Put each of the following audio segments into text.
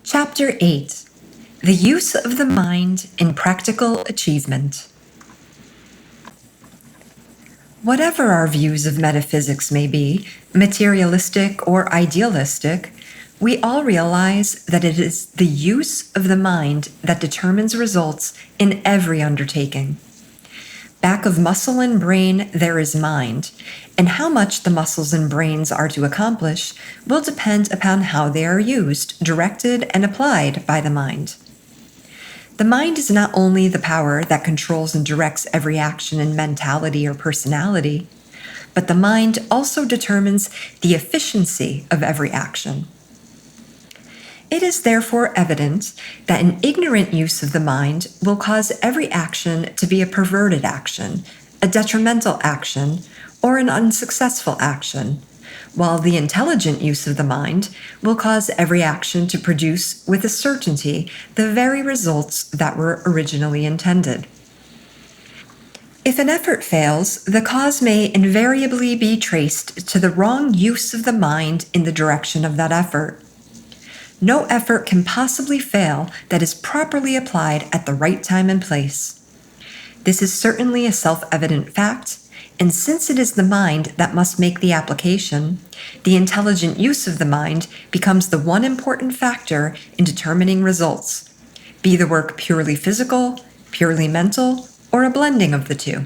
Chapter 8: The Use of the Mind in Practical Achievement. Whatever our views of metaphysics may be, materialistic or idealistic, we all realize that it is the use of the mind that determines results in every undertaking. Back of muscle and brain, there is mind, and how much the muscles and brains are to accomplish will depend upon how they are used, directed, and applied by the mind. The mind is not only the power that controls and directs every action in mentality or personality, but the mind also determines the efficiency of every action. It is therefore evident that an ignorant use of the mind will cause every action to be a perverted action, a detrimental action, or an unsuccessful action, while the intelligent use of the mind will cause every action to produce with a certainty the very results that were originally intended. If an effort fails, the cause may invariably be traced to the wrong use of the mind in the direction of that effort. No effort can possibly fail that is properly applied at the right time and place. This is certainly a self-evident fact, and since it is the mind that must make the application, the intelligent use of the mind becomes the one important factor in determining results, be the work purely physical, purely mental, or a blending of the two.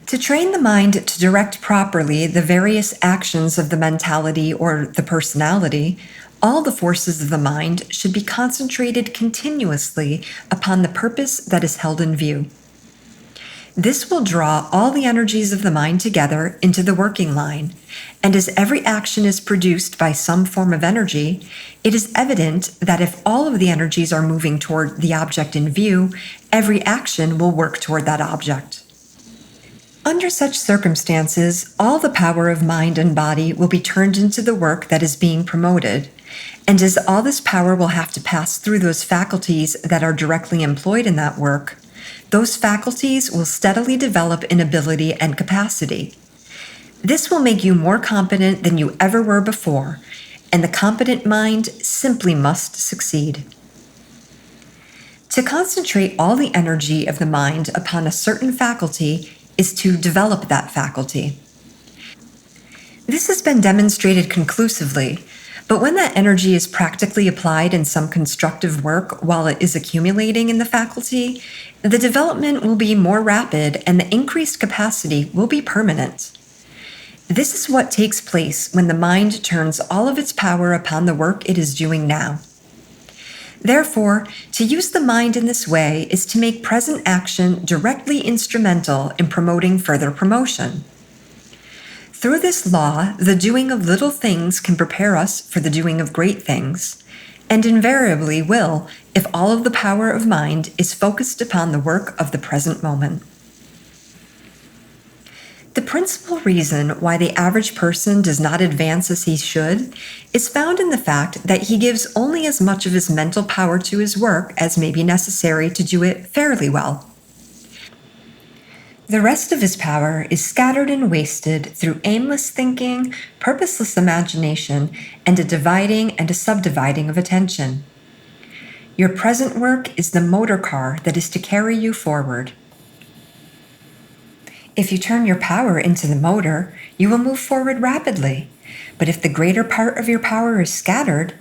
To train the mind to direct properly the various actions of the mentality or the personality, all the forces of the mind should be concentrated continuously upon the purpose that is held in view. This will draw all the energies of the mind together into the working line, and as every action is produced by some form of energy, it is evident that if all of the energies are moving toward the object in view, every action will work toward that object. Under such circumstances, all the power of mind and body will be turned into the work that is being promoted, and as all this power will have to pass through those faculties that are directly employed in that work, those faculties will steadily develop in ability and capacity. This will make you more competent than you ever were before, and the competent mind simply must succeed. To concentrate all the energy of the mind upon a certain faculty is to develop that faculty. This has been demonstrated conclusively, but when that energy is practically applied in some constructive work while it is accumulating in the faculty, the development will be more rapid and the increased capacity will be permanent. This is what takes place when the mind turns all of its power upon the work it is doing now. Therefore, to use the mind in this way is to make present action directly instrumental in promoting further promotion. Through this law, the doing of little things can prepare us for the doing of great things, and invariably will if all of the power of mind is focused upon the work of the present moment. The principal reason why the average person does not advance as he should is found in the fact that he gives only as much of his mental power to his work as may be necessary to do it fairly well. The rest of his power is scattered and wasted through aimless thinking, purposeless imagination, and a dividing and a subdividing of attention. Your present work is the motor car that is to carry you forward. If you turn your power into the motor, you will move forward rapidly. But if the greater part of your power is scattered,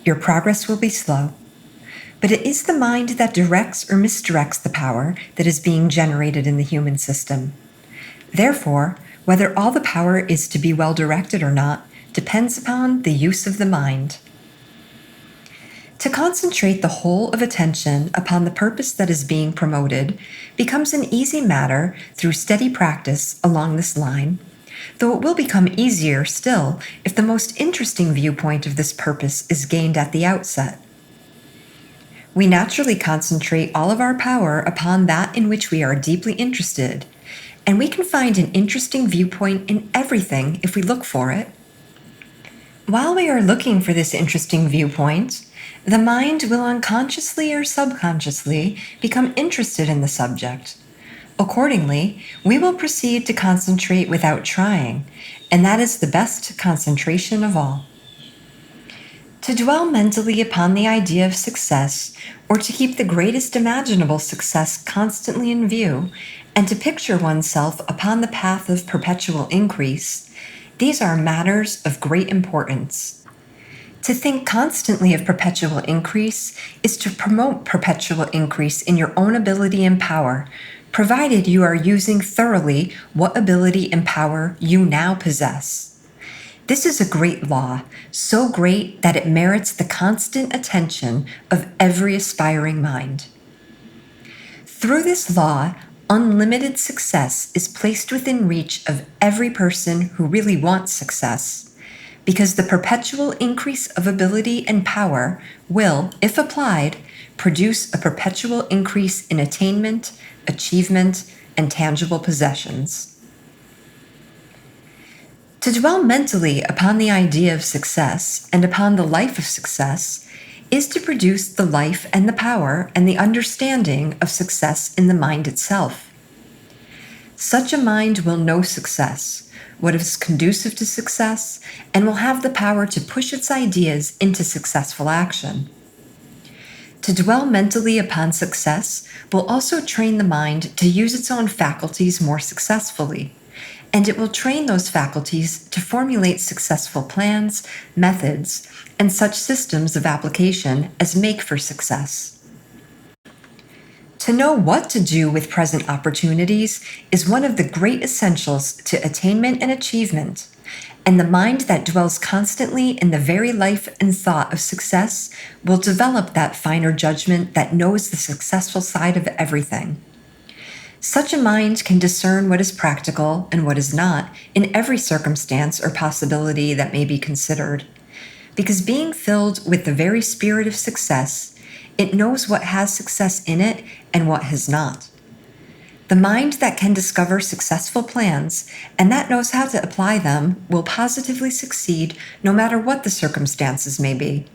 your progress will be slow. But it is the mind that directs or misdirects the power that is being generated in the human system. Therefore, whether all the power is to be well directed or not depends upon the use of the mind. To concentrate the whole of attention upon the purpose that is being promoted becomes an easy matter through steady practice along this line, though it will become easier still if the most interesting viewpoint of this purpose is gained at the outset. We naturally concentrate all of our power upon that in which we are deeply interested, and we can find an interesting viewpoint in everything if we look for it. While we are looking for this interesting viewpoint, the mind will unconsciously or subconsciously become interested in the subject. Accordingly, we will proceed to concentrate without trying, and that is the best concentration of all. To dwell mentally upon the idea of success, or to keep the greatest imaginable success constantly in view, and to picture oneself upon the path of perpetual increase, these are matters of great importance. To think constantly of perpetual increase is to promote perpetual increase in your own ability and power, provided you are using thoroughly what ability and power you now possess. This is a great law, so great that it merits the constant attention of every aspiring mind. Through this law, unlimited success is placed within reach of every person who really wants success, because the perpetual increase of ability and power will, if applied, produce a perpetual increase in attainment, achievement, and tangible possessions. To dwell mentally upon the idea of success and upon the life of success is to produce the life and the power and the understanding of success in the mind itself. Such a mind will know success, what is conducive to success, and will have the power to push its ideas into successful action. To dwell mentally upon success will also train the mind to use its own faculties more successfully, and it will train those faculties to formulate successful plans, methods, and such systems of application as make for success. To know what to do with present opportunities is one of the great essentials to attainment and achievement, and the mind that dwells constantly in the very life and thought of success will develop that finer judgment that knows the successful side of everything. Such a mind can discern what is practical and what is not in every circumstance or possibility that may be considered. Because being filled with the very spirit of success, it knows what has success in it and what has not. The mind that can discover successful plans and that knows how to apply them will positively succeed no matter what the circumstances may be.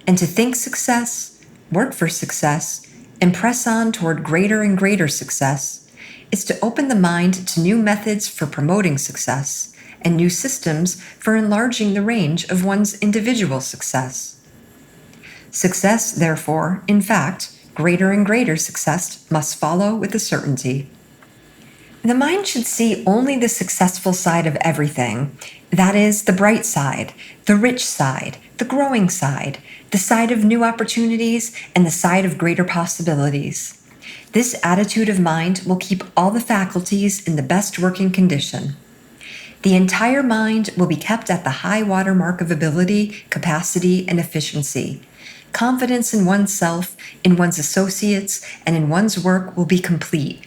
And to think success, work for success, and press on toward greater and greater success is to open the mind to new methods for promoting success and new systems for enlarging the range of one's individual success. Success, therefore, in fact, greater and greater success must follow with a certainty. The mind should see only the successful side of everything, that is, the bright side, the rich side, the growing side, the side of new opportunities, and the side of greater possibilities. This attitude of mind will keep all the faculties in the best working condition. The entire mind will be kept at the high water mark of ability, capacity, and efficiency. Confidence in oneself, in one's associates, and in one's work will be complete.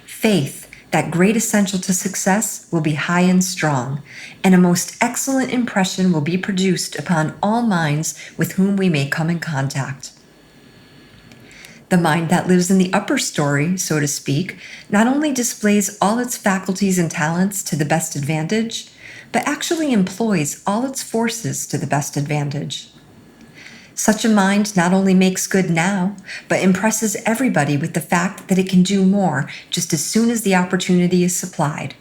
Faith, that great essential to success, will be high and strong, and a most excellent impression will be produced upon all minds with whom we may come in contact. The mind that lives in the upper story, so to speak, not only displays all its faculties and talents to the best advantage, but actually employs all its forces to the best advantage. Such a mind not only makes good now, but impresses everybody with the fact that it can do more just as soon as the opportunity is supplied,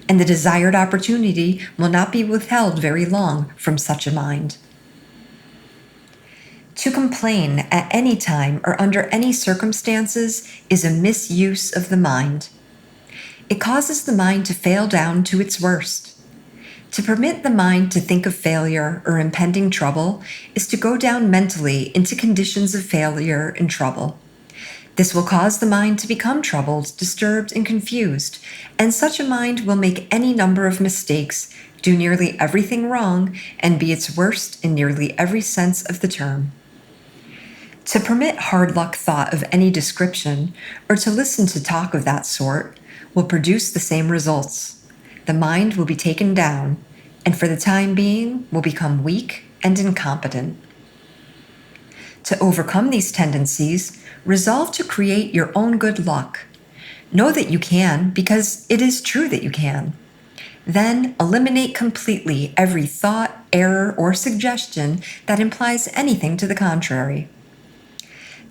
and the desired opportunity will not be withheld very long from such a mind. To complain at any time or under any circumstances is a misuse of the mind. It causes the mind to fail down to its worst. To permit the mind to think of failure or impending trouble is to go down mentally into conditions of failure and trouble. This will cause the mind to become troubled, disturbed, and confused, and such a mind will make any number of mistakes, do nearly everything wrong, and be its worst in nearly every sense of the term. To permit hard luck thought of any description, or to listen to talk of that sort, will produce the same results. The mind will be taken down, and for the time being will become weak and incompetent. To overcome these tendencies, resolve to create your own good luck. Know that you can, because it is true that you can. Then eliminate completely every thought, error, or suggestion that implies anything to the contrary.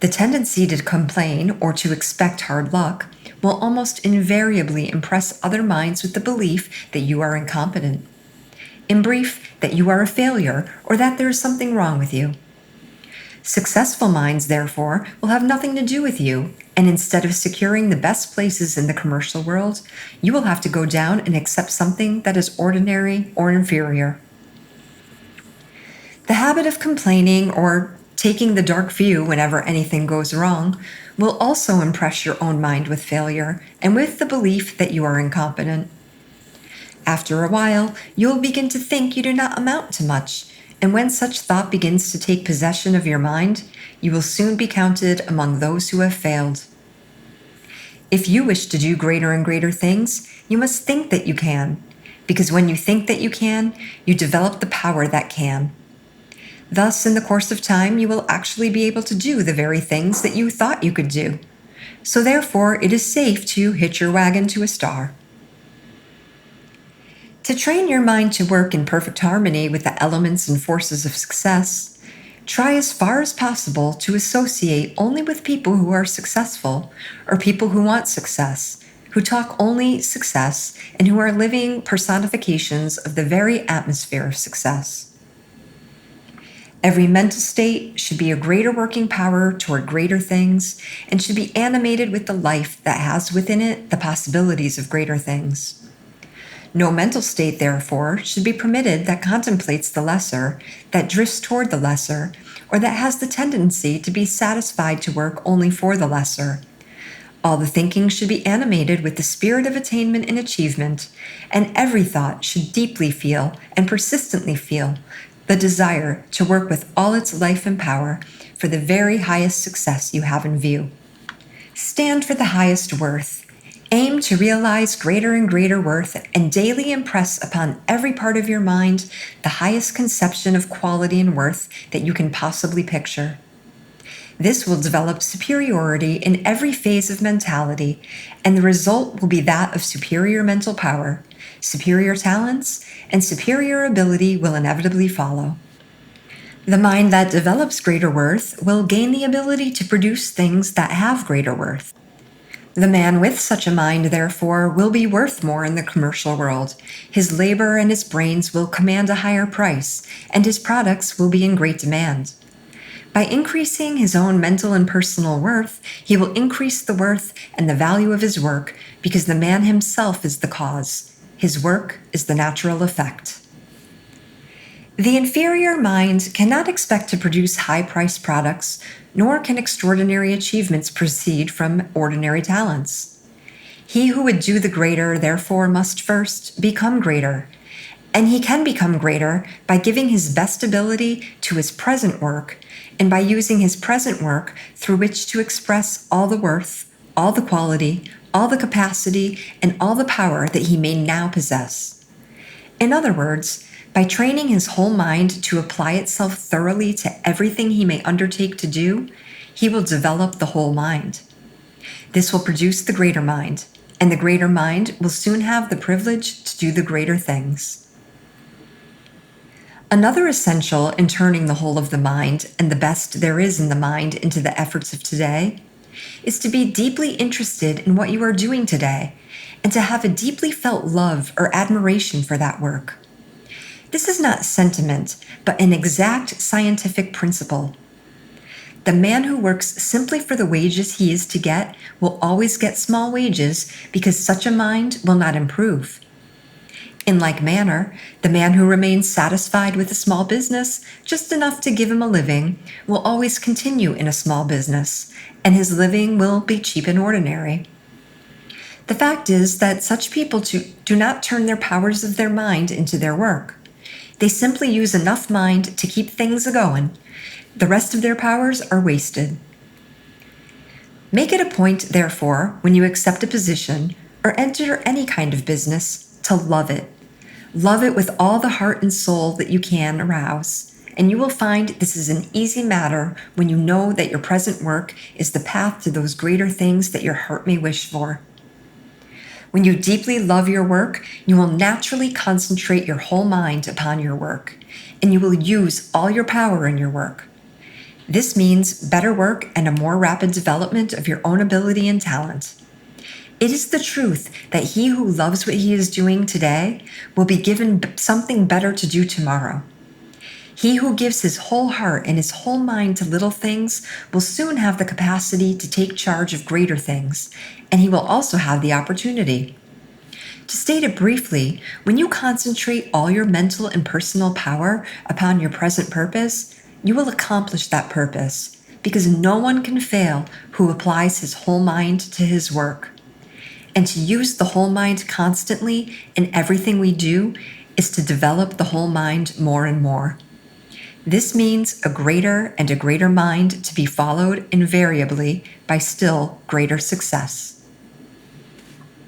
The tendency to complain or to expect hard luck will almost invariably impress other minds with the belief that you are incompetent. In brief, that you are a failure or that there is something wrong with you. Successful minds, therefore, will have nothing to do with you, and instead of securing the best places in the commercial world, you will have to go down and accept something that is ordinary or inferior. The habit of complaining or taking the dark view whenever anything goes wrong will also impress your own mind with failure and with the belief that you are incompetent. After a while, you will begin to think you do not amount to much, and when such thought begins to take possession of your mind, you will soon be counted among those who have failed. If you wish to do greater and greater things, you must think that you can, because when you think that you can, you develop the power that can. Thus, in the course of time, you will actually be able to do the very things that you thought you could do. So therefore, it is safe to hitch your wagon to a star. To train your mind to work in perfect harmony with the elements and forces of success, try as far as possible to associate only with people who are successful or people who want success, who talk only success, and who are living personifications of the very atmosphere of success. Every mental state should be a greater working power toward greater things and should be animated with the life that has within it the possibilities of greater things. No mental state, therefore, should be permitted that contemplates the lesser, that drifts toward the lesser, or that has the tendency to be satisfied to work only for the lesser. All the thinking should be animated with the spirit of attainment and achievement, and every thought should deeply feel and persistently feel the desire to work with all its life and power for the very highest success you have in view. Stand for the highest worth. Aim to realize greater and greater worth and daily impress upon every part of your mind the highest conception of quality and worth that you can possibly picture. This will develop superiority in every phase of mentality, and the result will be that of superior mental power, superior talents, and superior ability will inevitably follow. The mind that develops greater worth will gain the ability to produce things that have greater worth. The man with such a mind, therefore, will be worth more in the commercial world. His labor and his brains will command a higher price, and his products will be in great demand. By increasing his own mental and personal worth, he will increase the worth and the value of his work, because the man himself is the cause. His work is the natural effect. The inferior mind cannot expect to produce high-priced products, nor can extraordinary achievements proceed from ordinary talents. He who would do the greater, therefore, must first become greater, and he can become greater by giving his best ability to his present work, and by using his present work through which to express all the worth, all the quality, all the capacity, and all the power that he may now possess. In other words, by training his whole mind to apply itself thoroughly to everything he may undertake to do, he will develop the whole mind. This will produce the greater mind, and the greater mind will soon have the privilege to do the greater things. Another essential in turning the whole of the mind and the best there is in the mind into the efforts of today is to be deeply interested in what you are doing today and to have a deeply felt love or admiration for that work. This is not sentiment, but an exact scientific principle. The man who works simply for the wages he is to get will always get small wages because such a mind will not improve. In like manner, the man who remains satisfied with a small business, just enough to give him a living, will always continue in a small business, and his living will be cheap and ordinary. The fact is that such people do not turn their powers of their mind into their work. They simply use enough mind to keep things a-going. The rest of their powers are wasted. Make it a point, therefore, when you accept a position or enter any kind of business, to love it. Love it with all the heart and soul that you can arouse, and you will find this is an easy matter when you know that your present work is the path to those greater things that your heart may wish for. When you deeply love your work, you will naturally concentrate your whole mind upon your work, and you will use all your power in your work. This means better work and a more rapid development of your own ability and talent. It is the truth that he who loves what he is doing today will be given something better to do tomorrow. He who gives his whole heart and his whole mind to little things will soon have the capacity to take charge of greater things, and he will also have the opportunity. To state it briefly, when you concentrate all your mental and personal power upon your present purpose, you will accomplish that purpose, because no one can fail who applies his whole mind to his work. And to use the whole mind constantly in everything we do is to develop the whole mind more and more. This means a greater and a greater mind to be followed invariably by still greater success.